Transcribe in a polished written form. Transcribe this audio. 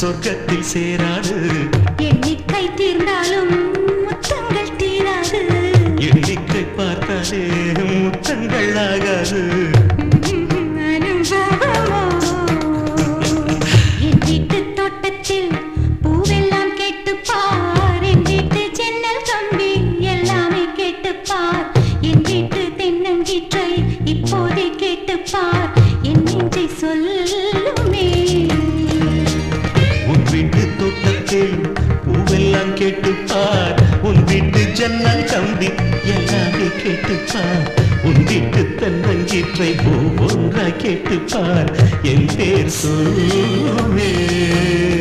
சொர்க்கத்தில் சேராது. எண்ணிக்கை தீர்ந்தாலும் முத்தங்கள் தீராது. எண்ணிக்கை பார்த்தாலே முத்தங்கள் ஆகாது. என் வீட்டு தோட்டத்தில் பூவெல்லாம் கேட்டுப்பார். என் வீட்டு ஜன்னல் கம்பி எல்லாமே கேட்டுப்பார். என் வீட்டு தென்னங்கீற்றை இப்போதே கேட்டுப்பார். என் நெஞ்சை சொல்லுமே. உன் வீட்டு தோட்டத்தில் பூவெல்லாம் கேட்டுப்பார். உன் வீட்டு ஜன்னல் கம்பி எல்லாமே கேட்டுப்பார். உன் வீட்டு தென்னங்கீற்றை ஒவ்வொன்றாய் கேட்டுப்பார். என் பேர் சொல்லுமே.